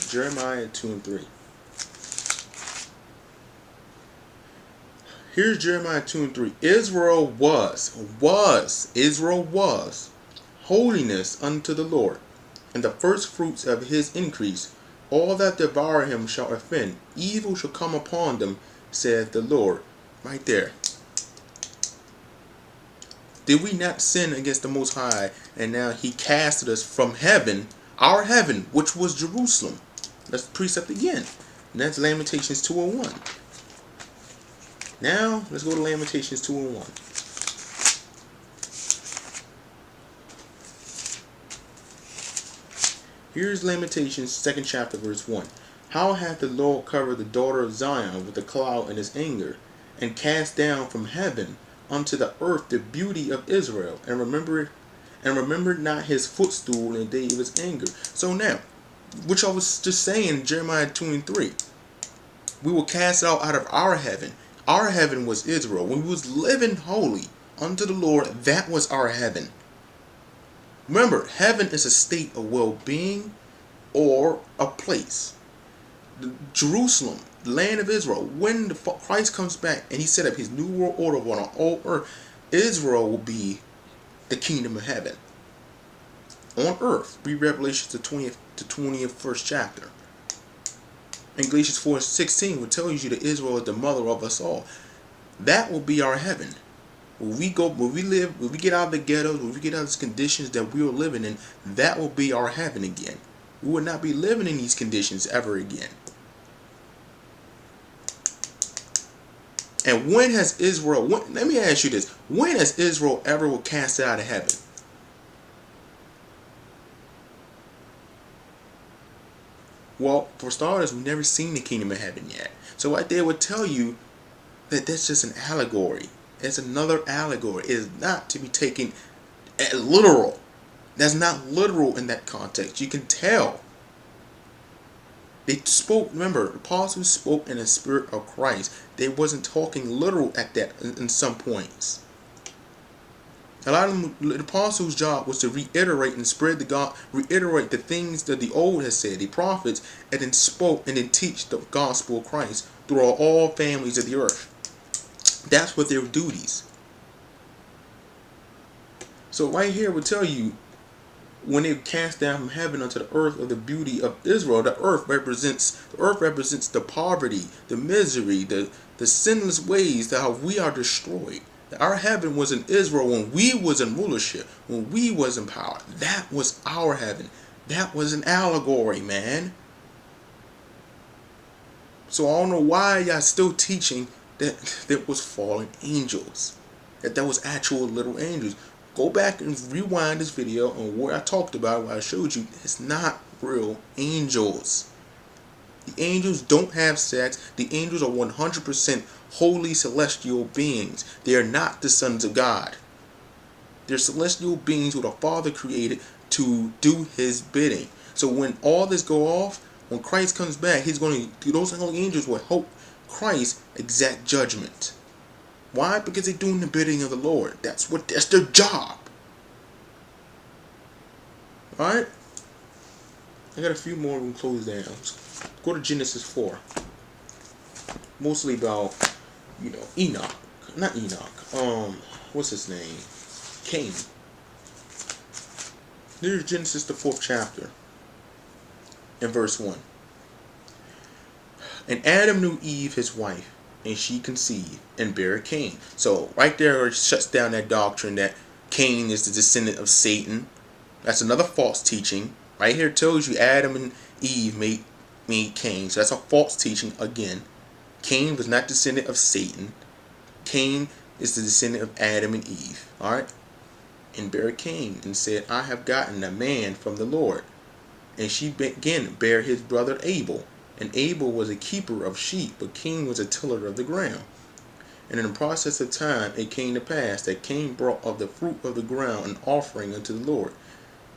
Jeremiah 2 and 3. Here's Jeremiah 2 and 3. Israel was holiness unto the Lord, and the first fruits of his increase. All that devour him shall offend. Evil shall come upon them, saith the Lord. Right there. Did we not sin against the Most High, and now he casted us from heaven, our heaven, which was Jerusalem? That's the precept again. And that's Lamentations 2:1. Now, let's go to Lamentations 2:1. Here's Lamentations 2nd chapter, verse 1. How hath the Lord covered the daughter of Zion with a cloud in his anger, and cast down from heaven unto the earth the beauty of Israel, and remembered not his footstool in the day of his anger. So now, which I was just saying, Jeremiah 2 and 3. We were cast out of our heaven. Our heaven was Israel. When we was living holy unto the Lord, that was our heaven. Remember, heaven is a state of well-being or a place. Jerusalem, the land of Israel, when Christ comes back and he set up his new world order on all earth, Israel will be the kingdom of heaven on earth. Read Revelation the 20th to 21st chapter. And Galatians 4:16 will tell you that Israel is the mother of us all. That will be our heaven. When we get out of the ghettos, when we get out of the conditions that we were living in, that will be our heaven again. We will not be living in these conditions ever again. And when has Israel, let me ask you this, when has Israel ever cast out of heaven? Well, for starters, we've never seen the kingdom of heaven yet. So right there would tell you that that's just an allegory. It's another allegory. It is not to be taken as literal. That's not literal in that context. You can tell. They spoke, remember, the apostles spoke in the spirit of Christ. They wasn't talking literal at that in some points. A lot of them, the apostles' job was to reiterate and spread reiterate the things that the old has said, the prophets, and then spoke and then teach the gospel of Christ throughout all families of the earth. That's what their duties. So right here will tell you, when they cast down from heaven unto the earth of the beauty of Israel, the earth represents the poverty, the misery, the sinless ways that how we are destroyed. Our heaven was in Israel when we was in rulership, when we was in power. That was our heaven. That was an allegory, man. So I don't know why y'all still teaching that there was fallen angels, that was actual little angels. Go back and rewind this video on where I talked about, where I showed you it's not real angels. The angels don't have sex. The angels are 100% holy celestial beings. They are not the sons of God. They're celestial beings who the Father created to do his bidding. So when all this go off, when Christ comes back, he's going to, those holy angels will Christ's exact judgment. Why? Because they're doing the bidding of the Lord. That's their job. Alright? I got a few more we can close down. Let's go to Genesis 4. Mostly about, Enoch. Not Enoch. What's his name? Cain. There's Genesis, the 4th chapter. In verse 1. And Adam knew Eve his wife, and she conceived, and bare Cain. So right there it shuts down that doctrine that Cain is the descendant of Satan. That's another false teaching. Right here it tells you Adam and Eve made Cain. So that's a false teaching again. Cain was not descendant of Satan. Cain is the descendant of Adam and Eve. Alright? And bare Cain, and said, I have gotten a man from the Lord. And she began bare his brother Abel. And Abel was a keeper of sheep, but Cain was a tiller of the ground. And in the process of time it came to pass that Cain brought of the fruit of the ground an offering unto the Lord.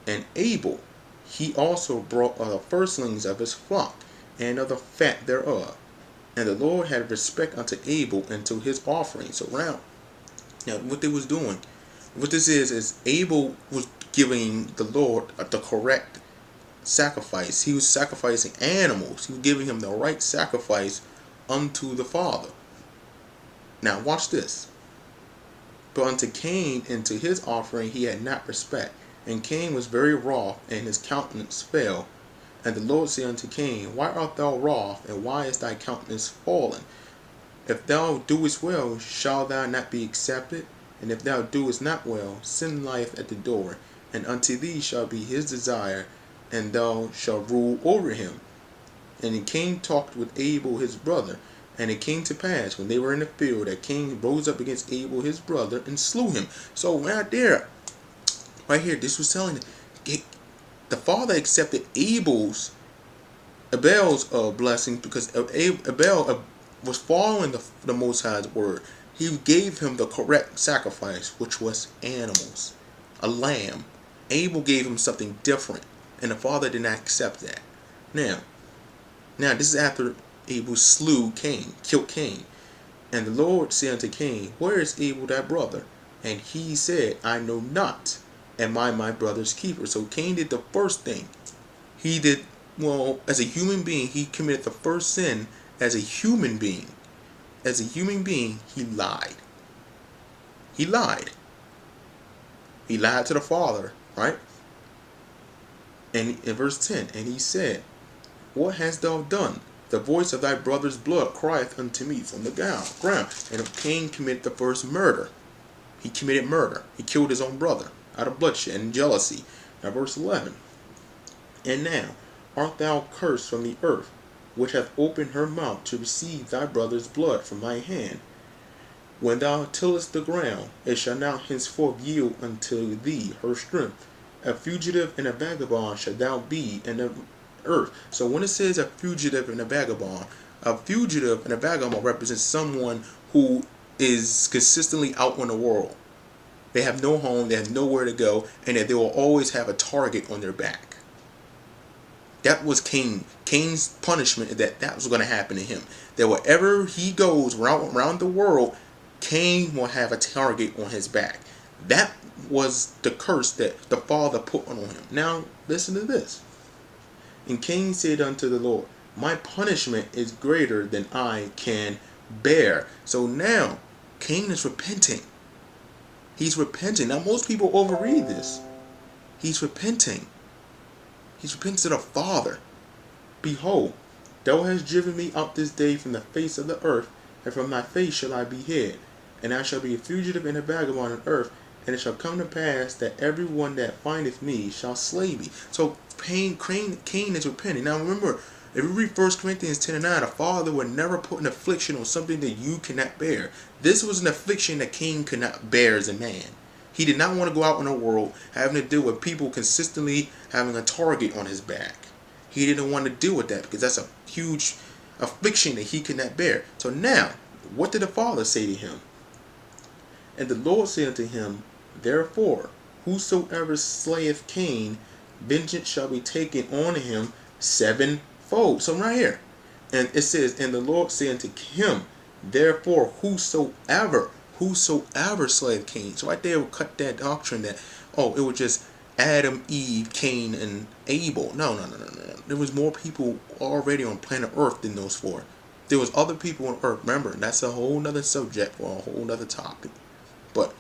And Abel, he also brought of the firstlings of his flock, and of the fat thereof. And the Lord had respect unto Abel and to his offering. So now what they was doing, what this is Abel was giving the Lord the correct sacrifice. He was sacrificing animals. He was giving him the right sacrifice unto the Father. Now watch this. But unto Cain and to his offering he had not respect. And Cain was very wroth, and his countenance fell. And the Lord said unto Cain, Why art thou wroth, and why is thy countenance fallen? If thou doest well, shall thou not be accepted? And if thou doest not well, sin lieth at the door, and unto thee shall be his desire, and thou shalt rule over him. And Cain talked with Abel his brother. And it came to pass, when they were in the field, that Cain rose up against Abel his brother, and slew him. So right there, right here, this was telling the Father accepted Abel's blessing, because Abel was following the Most High's word. He gave him the correct sacrifice, which was animals, a lamb. Abel gave him something different, and the Father did not accept that. Now this is after Abel slew Cain, killed Cain. And the Lord said unto Cain, Where is Abel thy brother? And he said, I know not. Am I my brother's keeper? So Cain did the first thing. He did, as a human being, he committed the first sin as a human being. As a human being, he lied. He lied. He lied to the Father, right? And in verse 10, and he said, What hast thou done? The voice of thy brother's blood crieth unto me from the ground. And Cain committed the first murder. He committed murder. He killed his own brother out of bloodshed and jealousy. Now verse 11. And now art thou cursed from the earth, which hath opened her mouth to receive thy brother's blood from thy hand. When thou tillest the ground, it shall now henceforth yield unto thee her strength. A fugitive and a vagabond shalt thou be in the earth. So when it says a fugitive and a vagabond represents someone who is consistently out in the world. They have no home, they have nowhere to go, and that they will always have a target on their back. That was Cain. Cain's punishment, that was going to happen to him. That wherever he goes around the world, Cain will have a target on his back. That was the curse that the Father put on him. Now, listen to this. And Cain said unto the Lord, My punishment is greater than I can bear. So now, Cain is repenting. He's repenting. Now, most people overread this. He's repenting. He's repenting to the Father. Behold, thou hast driven me out this day from the face of the earth, and from thy face shall I be hid. And I shall be a fugitive and a vagabond on earth, and it shall come to pass that every one that findeth me shall slay me. So Cain is repenting. Now remember, if you read 1 Corinthians 10 and 9, a father would never put an affliction on something that you cannot bear. This was an affliction that Cain could not bear as a man. He did not want to go out in the world having to deal with people consistently having a target on his back. He didn't want to deal with that because that's a huge affliction that he could not bear. So now, what did the Father say to him? And the Lord said unto him, Therefore, whosoever slayeth Cain, vengeance shall be taken on him sevenfold. So right here. And it says, and the Lord said unto him, therefore whosoever slayeth Cain. So right there will cut that doctrine that, oh, it was just Adam, Eve, Cain, and Abel. No. There was more people already on planet Earth than those four. There was other people on Earth. Remember, that's a whole nother subject for a whole nother topic. But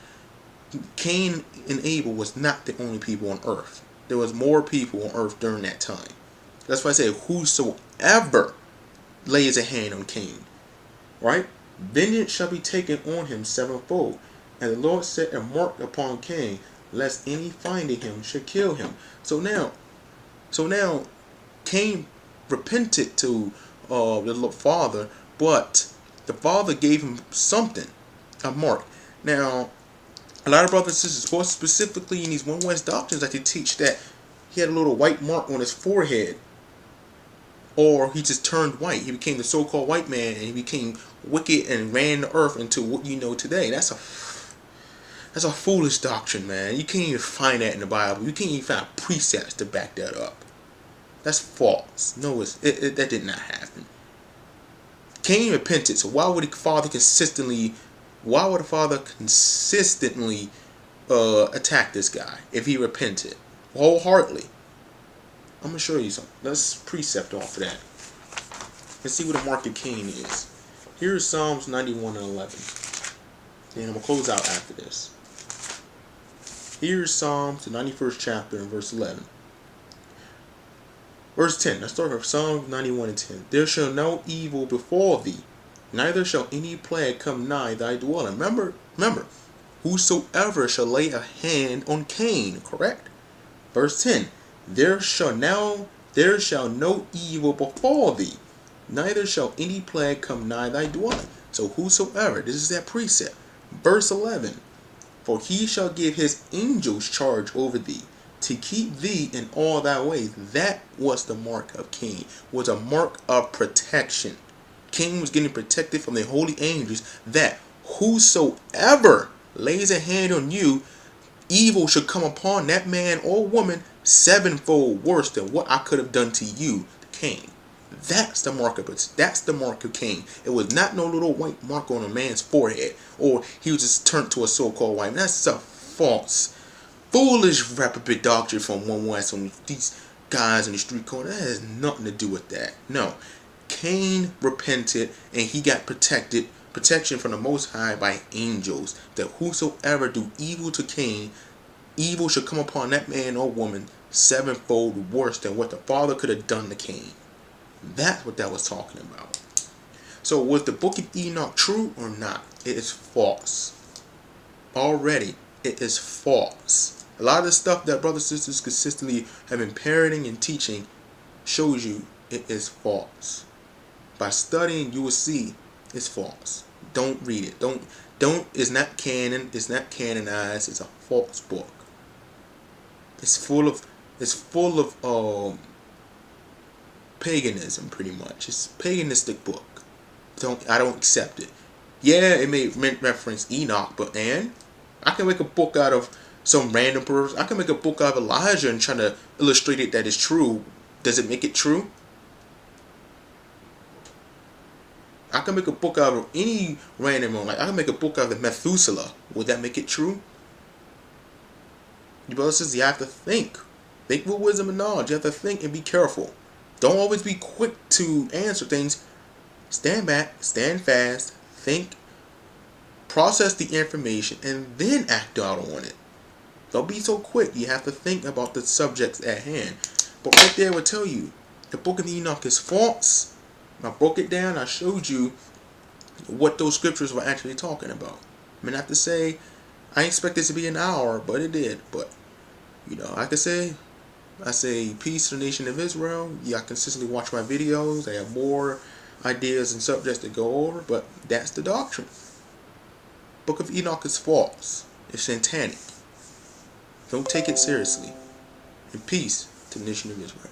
Cain and Abel was not the only people on Earth. There was more people on Earth during that time. That's why I say whosoever lays a hand on Cain, right? Vengeance shall be taken on him sevenfold. And the Lord set a mark upon Cain, lest any finding him should kill him. So now Cain repented to the father, but the father gave him something, a mark. Now, a lot of brothers and sisters, specifically in these One West doctrines, like to teach that he had a little white mark on his forehead, or he just turned white. He became the so-called white man, and he became wicked and ran the earth into what you know today. That's a foolish doctrine, man. You can't even find that in the Bible. You can't even find precepts to back that up. That's false. No, that did not happen. Cain repented, so why would the father consistently attack this guy if he repented wholeheartedly? I'm going to show you something. Let's precept off of that. Let's see what the mark of Cain is. Here's Psalms 91 and 11. Then I'm going to close out after this. Here's Psalms, the 91st chapter, and verse 11. Verse 10. Let's start with Psalms 91 and 10. There shall no evil befall thee, neither shall any plague come nigh thy dwelling. Remember, whosoever shall lay a hand on Cain, correct? Verse 10. There shall no evil befall thee, neither shall any plague come nigh thy dwelling. So whosoever, this is that precept. Verse 11. For he shall give his angels charge over thee, to keep thee in all thy ways. That was the mark of Cain, was a mark of protection. Cain was getting protected from the holy angels, that whosoever lays a hand on you, evil should come upon that man or woman sevenfold worse than what I could have done to you, Cain. That's the mark of Cain. It was not no little white mark on a man's forehead, or he was just turned to a so-called white man. That's a false, foolish, reprobate doctrine from One West on these guys in the street corner. That has nothing to do with that. No, Cain repented and he got protection from the Most High by angels, that whosoever do evil to Cain, evil should come upon that man or woman sevenfold worse than what the father could have done to Cain. That's what that was talking about. So was the book of Enoch true or not? It is false. Already, it is false. A lot of the stuff that brothers and sisters consistently have been parroting and teaching shows you it is false. By studying, you will see it's false. Don't read it. Don't. It's not canon. It's not canonized. It's a false book. It's full of paganism, pretty much. It's a paganistic book. I don't accept it. Yeah, it may reference Enoch, but I can make a book out of some random person. I can make a book out of Elijah and try to illustrate it that it's true. Does it make it true? I can make a book out of any random one. Like I can make a book out of Methuselah. Would that make it true? You brothers and sisters, you have to think. Think with wisdom and knowledge. You have to think and be careful. Don't always be quick to answer things. Stand back, stand fast, think, process the information, and then act out on it. Don't be so quick. You have to think about the subjects at hand. But right there will tell you, the book of Enoch is false. I broke it down. I showed you what those scriptures were actually talking about. I mean, I have to say, I expect this to be an hour, but it did. But, I say peace to the nation of Israel. Y'all consistently watch my videos. I have more ideas and subjects to go over, but that's the doctrine. Book of Enoch is false. It's satanic. Don't take it seriously. And peace to the nation of Israel.